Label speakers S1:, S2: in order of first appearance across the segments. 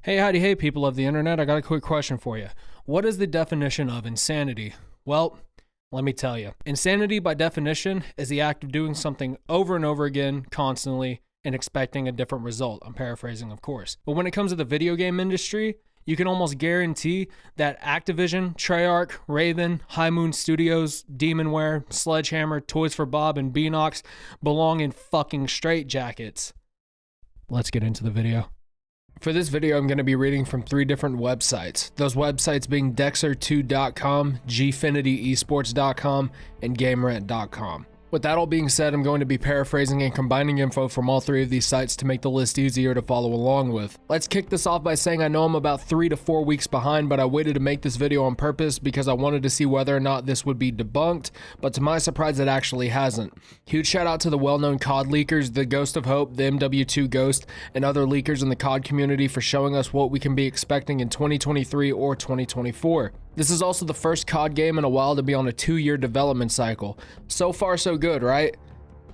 S1: Hey, howdy, hey, people of the internet. I got a quick question for you. What is the definition of insanity? Well, let me tell you. Insanity, by definition, is the act of doing something over and over again, constantly, and expecting a different result. I'm paraphrasing, of course. But when it comes to the video game industry, you can almost guarantee that Activision, Treyarch, Raven, High Moon Studios, Demonware, Sledgehammer, Toys for Bob, and Beanox belong in fucking straitjackets. Let's get into the video. For this video, I'm going to be reading from 3 different websites. Those websites being Dexer2.com, GFinityEsports.com, and GameRant.com. With that all being said, I'm going to be paraphrasing and combining info from all 3 of these sites to make the list easier to follow along with. Let's kick this off by saying I know I'm about 3 to 4 weeks behind, but I waited to make this video on purpose because I wanted to see whether or not this would be debunked, but to my surprise it actually hasn't. Huge shout out to the well-known COD leakers, the Ghost of Hope, the MW2 Ghost, and other leakers in the COD community for showing us what we can be expecting in 2023 or 2024. This is also the first COD game in a while to be on a 2-year development cycle. So far so good, right?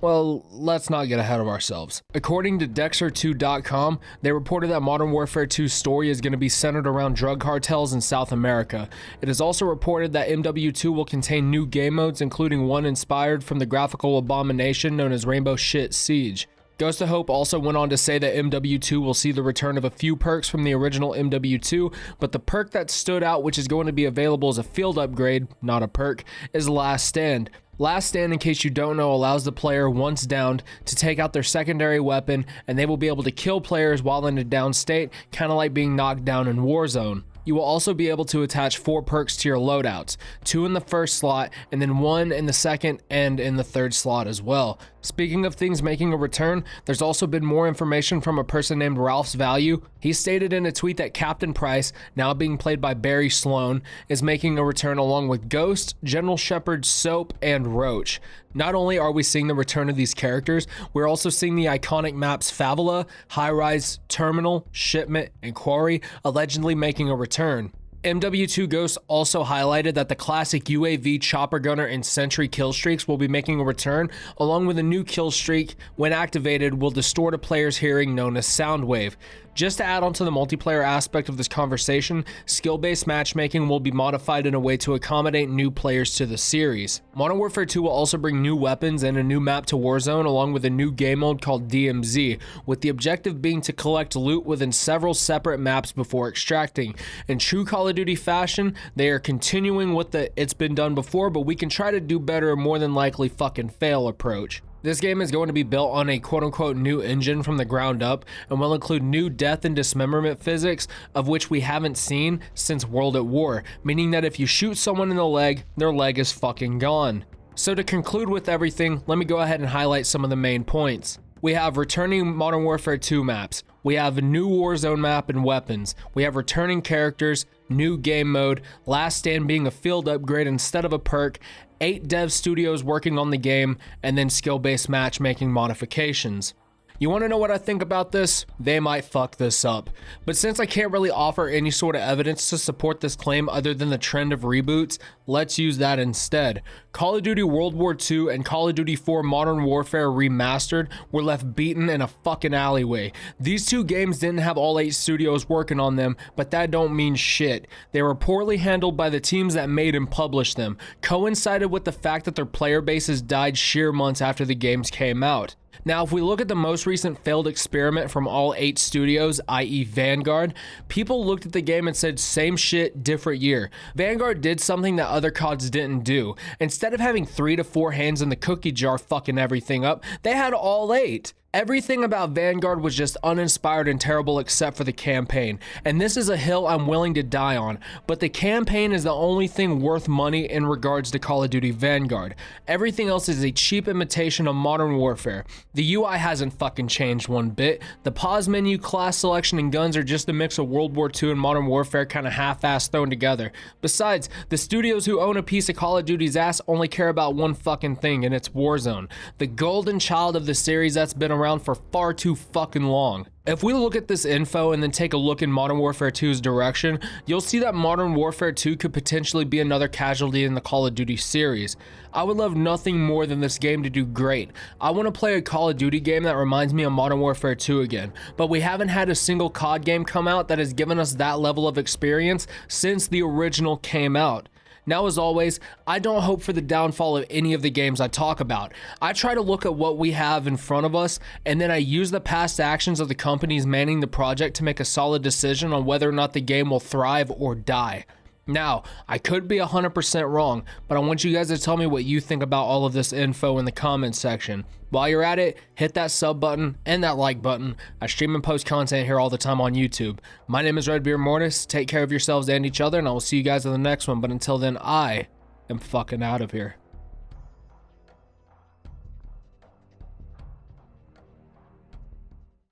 S1: Well, let's not get ahead of ourselves. According to Dexer2.com, they reported that Modern Warfare 2's story is going to be centered around drug cartels in South America. It is also reported that MW2 will contain new game modes, including one inspired from the graphical abomination known as Rainbow Shit Siege. Ghost of Hope also went on to say that MW2 will see the return of a few perks from the original MW2, but the perk that stood out, which is going to be available as a field upgrade, not a perk, is Last Stand. Last Stand, in case you don't know, allows the player, once downed, to take out their secondary weapon, and they will be able to kill players while in a down state, kind of like being knocked down in Warzone. You will also be able to attach 4 perks to your loadouts, 2 in the first slot, and then 1 in the second and in the third slot as well. Speaking of things making a return, there's also been more information from a person named Ralph's Value. He stated in a tweet that Captain Price, now being played by Barry Sloan, is making a return along with Ghost, General Shepard, Soap, and Roach. Not only are we seeing the return of these characters, we're also seeing the iconic maps Favela, High Rise, Terminal, Shipment, and Quarry allegedly making a return. MW2 Ghost also highlighted that the classic UAV, Chopper Gunner, and Sentry kill streaks will be making a return, along with a new kill streak, when activated, will distort a player's hearing known as Soundwave. Just to add on to the multiplayer aspect of this conversation, skill-based matchmaking will be modified in a way to accommodate new players to the series. Modern Warfare 2 will also bring new weapons and a new map to Warzone, along with a new game mode called DMZ, with the objective being to collect loot within several separate maps before extracting. In true Call of Duty fashion, they are continuing with the "it's been done before, but we can try to do better" and more than likely fucking fail approach. This game is going to be built on a quote-unquote new engine from the ground up and will include new death and dismemberment physics, of which we haven't seen since World at War, meaning that if you shoot someone in the leg, their leg is fucking gone. So to conclude with everything, let me go ahead and highlight some of the main points. We have returning Modern Warfare 2 maps. We have a new Warzone map and weapons. We have returning characters, new game mode, Last Stand being a field upgrade instead of a perk, 8 dev studios working on the game, and then skill-based matchmaking modifications. You want to know what I think about this? They might fuck this up. But since I can't really offer any sort of evidence to support this claim other than the trend of reboots, let's use that instead. Call of Duty World War II and Call of Duty 4 Modern Warfare Remastered were left beaten in a fucking alleyway. These 2 games didn't have all 8 studios working on them, but that don't mean shit. They were poorly handled by the teams that made and published them, coincided with the fact that their player bases died sheer months after the games came out. Now, if we look at the most recent failed experiment from all 8 studios, i.e. Vanguard, people looked at the game and said, same shit, different year. Vanguard did something that other CODs didn't do. Instead of having 3 to 4 hands in the cookie jar fucking everything up, they had all 8. Everything about Vanguard was just uninspired and terrible except for the campaign, and this is a hill I'm willing to die on, but the campaign is the only thing worth money in regards to Call of Duty Vanguard. Everything else is a cheap imitation of Modern Warfare. The UI hasn't fucking changed one bit. The pause menu, class selection, and guns are just a mix of World War II and Modern Warfare kind of half-assed thrown together. Besides, the studios who own a piece of Call of Duty's ass only care about one fucking thing, and it's Warzone, the golden child of the series that's been around around for far too fucking long. If we look at this info and then take a look in Modern Warfare 2's direction, you'll see that Modern Warfare 2 could potentially be another casualty in the Call of Duty series. I would love nothing more than this game to do great. I want to play a Call of Duty game that reminds me of Modern Warfare 2 again, but we haven't had a single COD game come out that has given us that level of experience since the original came out. Now, as always, I don't hope for the downfall of any of the games I talk about. I try to look at what we have in front of us, and then I use the past actions of the companies manning the project to make a solid decision on whether or not the game will thrive or die. Now, I could be 100% wrong, but I want you guys to tell me what you think about all of this info in the comments section. While you're at it, hit that sub button and that like button. I stream and post content here all the time on YouTube. My name is Redbeard Mortis. Take care of yourselves and each other, and I will see you guys in the next one. But until then, I am fucking out of here.